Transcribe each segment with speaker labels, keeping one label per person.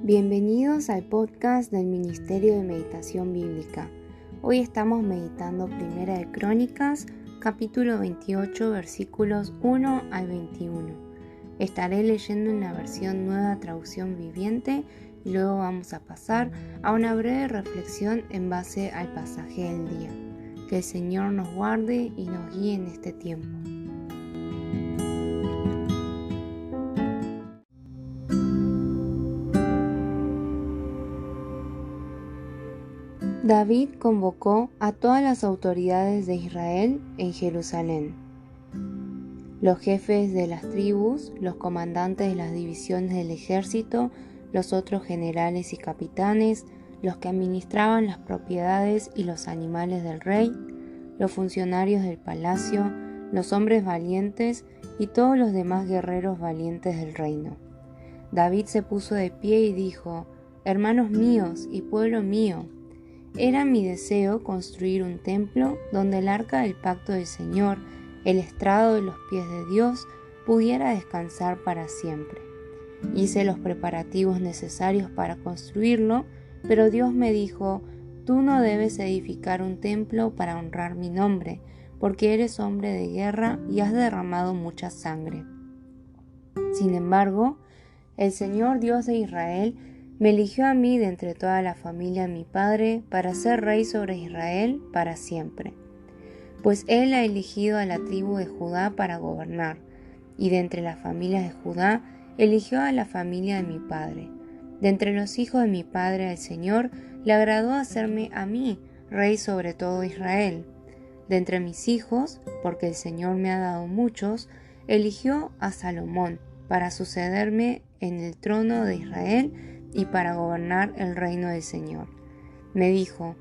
Speaker 1: Bienvenidos al podcast del Ministerio de Meditación Bíblica. Hoy estamos meditando Primera de Crónicas, capítulo 28, versículos 1 al 21. Estaré leyendo en la versión Nueva Traducción Viviente y luego vamos a pasar a una breve reflexión en base al pasaje del día. Que el Señor nos guarde y nos guíe en este tiempo. David convocó a todas las autoridades de Israel en Jerusalén. Los jefes de las tribus, los comandantes de las divisiones del ejército, los otros generales y capitanes, los que administraban las propiedades y los animales del rey, los funcionarios del palacio, los hombres valientes y todos los demás guerreros valientes del reino. David se puso de pie y dijo: «Hermanos míos y pueblo mío, era mi deseo construir un templo donde el arca del pacto del Señor, el estrado de los pies de Dios, pudiera descansar para siempre. Hice los preparativos necesarios para construirlo, pero Dios me dijo: tú no debes edificar un templo para honrar mi nombre, porque eres hombre de guerra y has derramado mucha sangre. Sin embargo, el Señor Dios de Israel me eligió a mí de entre toda la familia de mi padre para ser rey sobre Israel para siempre. Pues Él ha elegido a la tribu de Judá para gobernar, y de entre las familias de Judá eligió a la familia de mi padre. De entre los hijos de mi padre al Señor le agradó hacerme a mí rey sobre todo Israel. De entre mis hijos, porque el Señor me ha dado muchos, eligió a Salomón para sucederme en el trono de Israel y para gobernar el reino del Señor. Me dijo: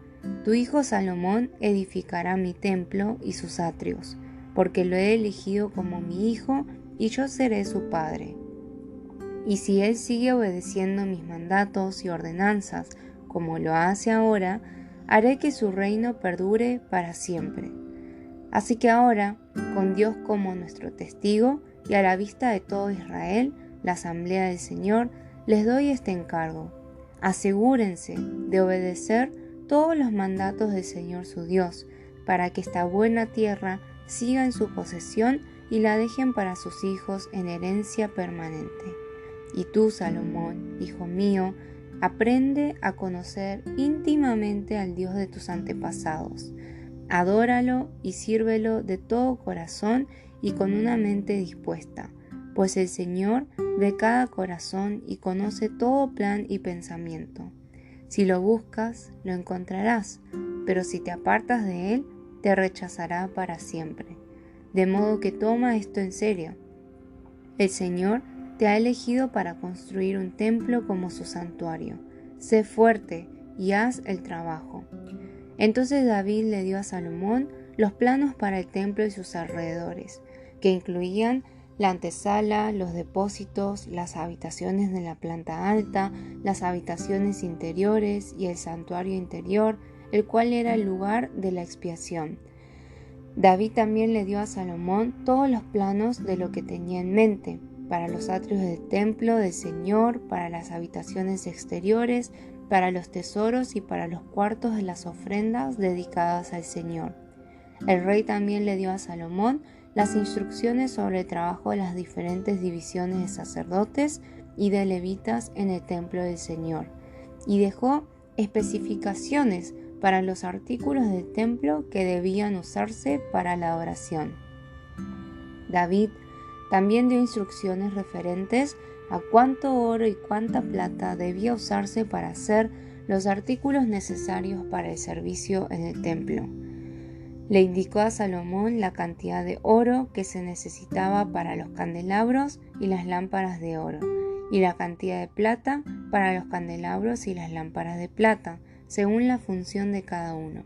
Speaker 1: tu hijo Salomón edificará mi templo y sus atrios, porque lo he elegido como mi hijo y yo seré su padre. Y si él sigue obedeciendo mis mandatos y ordenanzas como lo hace ahora, haré que su reino perdure para siempre. Así que ahora, con Dios como nuestro testigo y a la vista de todo Israel, la asamblea del Señor, les doy este encargo: asegúrense de obedecer todos los mandatos del Señor su Dios, para que esta buena tierra siga en su posesión y la dejen para sus hijos en herencia permanente. Y tú, Salomón, hijo mío, aprende a conocer íntimamente al Dios de tus antepasados. Adóralo y sírvelo de todo corazón y con una mente dispuesta, pues el Señor ve cada corazón y conoce todo plan y pensamiento. Si lo buscas, lo encontrarás, pero si te apartas de él, te rechazará para siempre. De modo que toma esto en serio. El Señor te ha elegido para construir un templo como su santuario. Sé fuerte y haz el trabajo». Entonces David le dio a Salomón los planos para el templo y sus alrededores, que incluían la antesala, los depósitos, las habitaciones de la planta alta, las habitaciones interiores y el santuario interior, el cual era el lugar de la expiación. David también le dio a Salomón todos los planos de lo que tenía en mente, para los atrios del templo del Señor, para las habitaciones exteriores, para los tesoros y para los cuartos de las ofrendas dedicadas al Señor. El rey también le dio a Salomón las instrucciones sobre el trabajo de las diferentes divisiones de sacerdotes y de levitas en el templo del Señor, y dejó especificaciones para los artículos del templo que debían usarse para la adoración. David también dio instrucciones referentes a cuánto oro y cuánta plata debía usarse para hacer los artículos necesarios para el servicio en el templo. Le indicó a Salomón la cantidad de oro que se necesitaba para los candelabros y las lámparas de oro, y la cantidad de plata para los candelabros y las lámparas de plata, según la función de cada uno.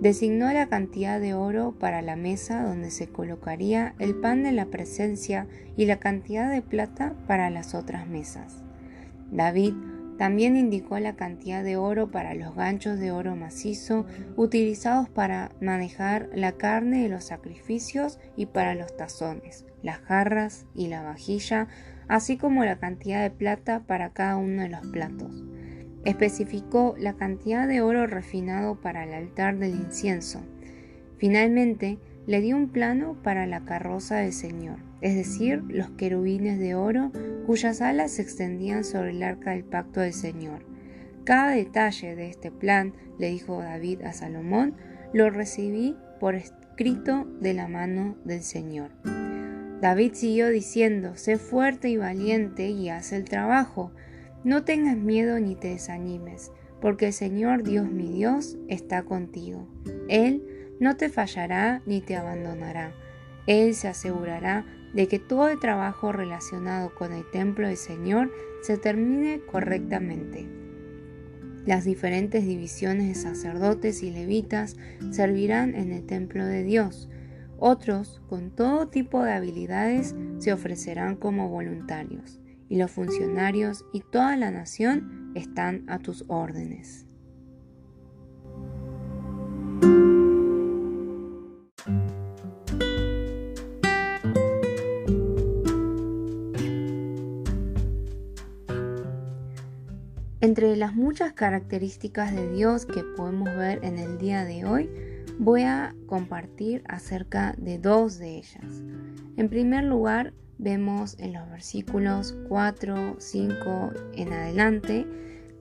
Speaker 1: Designó la cantidad de oro para la mesa donde se colocaría el pan de la presencia y la cantidad de plata para las otras mesas. David también indicó la cantidad de oro para los ganchos de oro macizo utilizados para manejar la carne de los sacrificios y para los tazones, las jarras y la vajilla, así como la cantidad de plata para cada uno de los platos. Especificó la cantidad de oro refinado para el altar del incienso. Finalmente, le dio un plano para la carroza del Señor, es decir, los querubines de oro cuyas alas se extendían sobre el arca del pacto del Señor. Cada detalle de este plan, le dijo David a Salomón, lo recibí por escrito de la mano del Señor. David siguió diciendo: sé fuerte y valiente y haz el trabajo. No tengas miedo ni te desanimes, porque el Señor Dios mi Dios está contigo. Él no te fallará ni te abandonará. Él se asegurará de que todo el trabajo relacionado con el templo del Señor se termine correctamente. Las diferentes divisiones de sacerdotes y levitas servirán en el templo de Dios. Otros, con todo tipo de habilidades, se ofrecerán como voluntarios, y los funcionarios y toda la nación están a tus órdenes. Entre las muchas características de Dios que podemos ver en el día de hoy, voy a compartir acerca de dos de ellas. En primer lugar, vemos en los versículos 4, 5 en adelante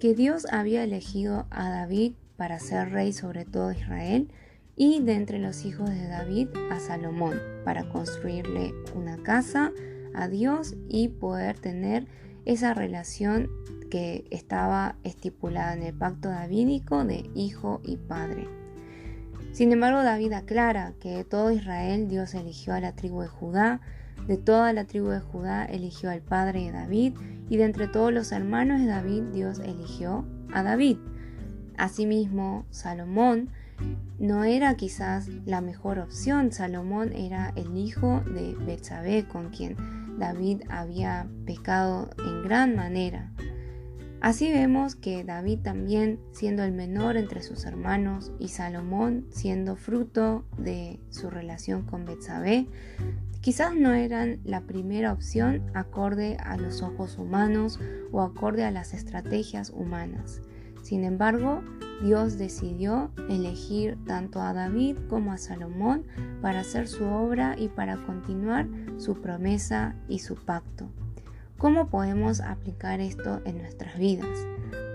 Speaker 1: que Dios había elegido a David para ser rey sobre todo Israel y de entre los hijos de David a Salomón para construirle una casa a Dios y poder tener esa relación que estaba estipulada en el pacto davídico de hijo y padre. Sin embargo, David aclara que de todo Israel Dios eligió a la tribu de Judá, de toda la tribu de Judá eligió al padre de David, y de entre todos los hermanos de David Dios eligió a David. Asimismo, Salomón no era quizás la mejor opción. Salomón era el hijo de Betsabé, con quien David había pecado en gran manera. Así vemos que David también, siendo el menor entre sus hermanos, y Salomón siendo fruto de su relación con Betsabé, quizás no eran la primera opción acorde a los ojos humanos o acorde a las estrategias humanas. Sin embargo, Dios decidió elegir tanto a David como a Salomón para hacer su obra y para continuar su promesa y su pacto. ¿Cómo podemos aplicar esto en nuestras vidas?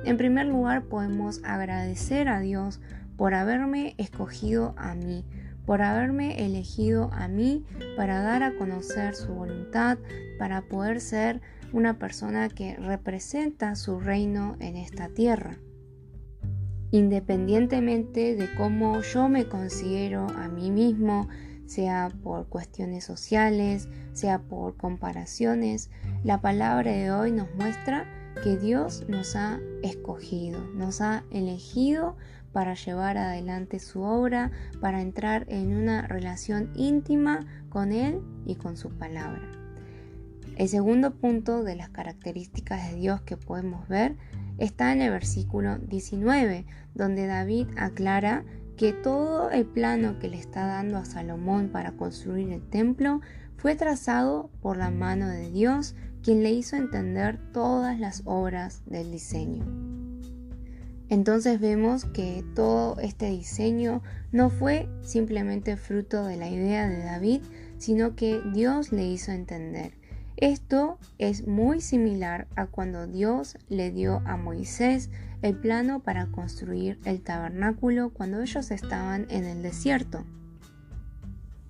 Speaker 1: En primer lugar, podemos agradecer a Dios por haberme escogido a mí, por haberme elegido a mí para dar a conocer su voluntad, para poder ser una persona que representa su reino en esta tierra. Independientemente de cómo yo me considero a mí mismo, sea por cuestiones sociales, sea por comparaciones, la palabra de hoy nos muestra que Dios nos ha escogido, nos ha elegido para llevar adelante su obra, para entrar en una relación íntima con Él y con su palabra. El segundo punto de las características de Dios que podemos ver está en el versículo 19, donde David aclara que todo el plano que le está dando a Salomón para construir el templo fue trazado por la mano de Dios, quien le hizo entender todas las obras del diseño. Entonces vemos que todo este diseño no fue simplemente fruto de la idea de David, sino que Dios le hizo entender. Esto es muy similar a cuando Dios le dio a Moisés el plano para construir el tabernáculo cuando ellos estaban en el desierto.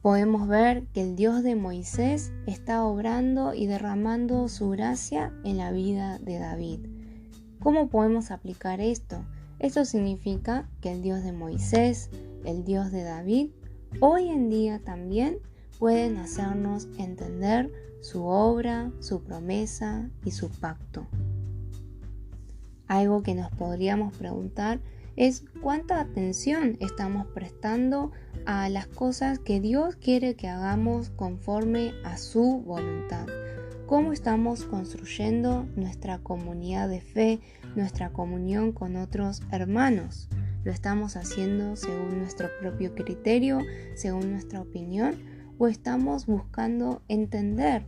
Speaker 1: Podemos ver que el Dios de Moisés está obrando y derramando su gracia en la vida de David. ¿Cómo podemos aplicar esto? Esto significa que el Dios de Moisés, el Dios de David, hoy en día también pueden hacernos entender su obra, su promesa y su pacto. Algo que nos podríamos preguntar es cuánta atención estamos prestando a las cosas que Dios quiere que hagamos conforme a su voluntad. ¿Cómo estamos construyendo nuestra comunidad de fe, nuestra comunión con otros hermanos? ¿Lo estamos haciendo según nuestro propio criterio, según nuestra opinión? ¿O estamos buscando entender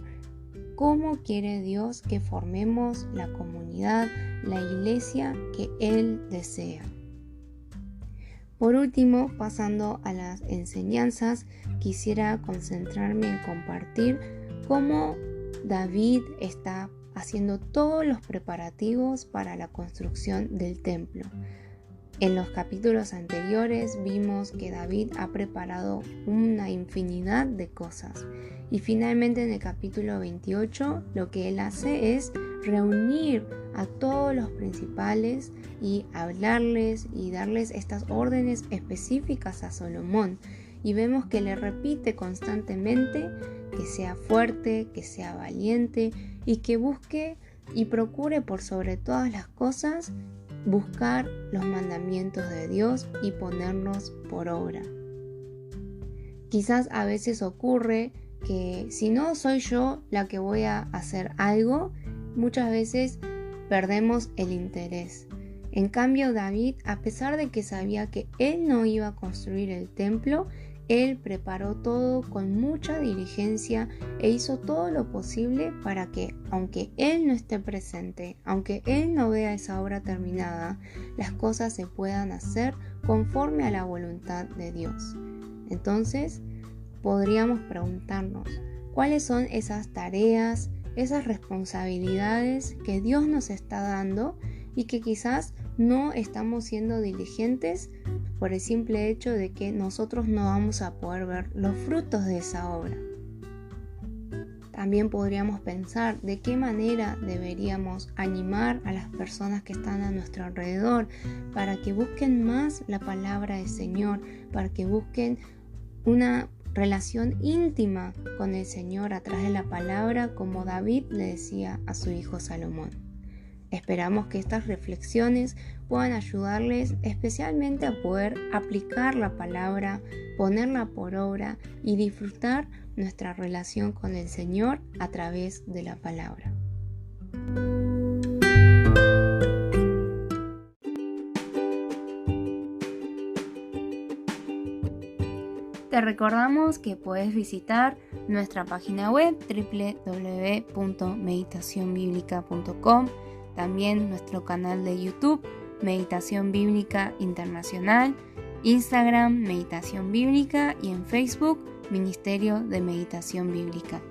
Speaker 1: cómo quiere Dios que formemos la comunidad, la iglesia que Él desea. Por último, pasando a las enseñanzas, quisiera concentrarme en compartir cómo David está haciendo todos los preparativos para la construcción del templo. En los capítulos anteriores vimos que David ha preparado una infinidad de cosas y finalmente en el capítulo 28 lo que él hace es reunir a todos los principales y hablarles y darles estas órdenes específicas a Salomón, y vemos que le repite constantemente que sea fuerte, que sea valiente y que busque y procure por sobre todas las cosas buscar los mandamientos de Dios y ponerlos por obra. Quizás a veces ocurre que si no soy yo la que voy a hacer algo, muchas veces perdemos el interés. En cambio, David, a pesar de que sabía que él no iba a construir el templo, él preparó todo con mucha diligencia e hizo todo lo posible para que, aunque él no esté presente, aunque él no vea esa obra terminada, las cosas se puedan hacer conforme a la voluntad de Dios. Entonces, podríamos preguntarnos, ¿cuáles son esas tareas, esas responsabilidades que Dios nos está dando y que quizás no estamos siendo diligentes por el simple hecho de que nosotros no vamos a poder ver los frutos de esa obra? También podríamos pensar de qué manera deberíamos animar a las personas que están a nuestro alrededor para que busquen más la palabra del Señor, para que busquen una relación íntima con el Señor a través de la palabra, como David le decía a su hijo Salomón. Esperamos que estas reflexiones puedan ayudarles especialmente a poder aplicar la palabra, ponerla por obra y disfrutar nuestra relación con el Señor a través de la palabra. Te recordamos que puedes visitar nuestra página web www.meditacionbiblica.com, también nuestro canal de YouTube Meditación Bíblica Internacional, Instagram Meditación Bíblica y en Facebook Ministerio de Meditación Bíblica.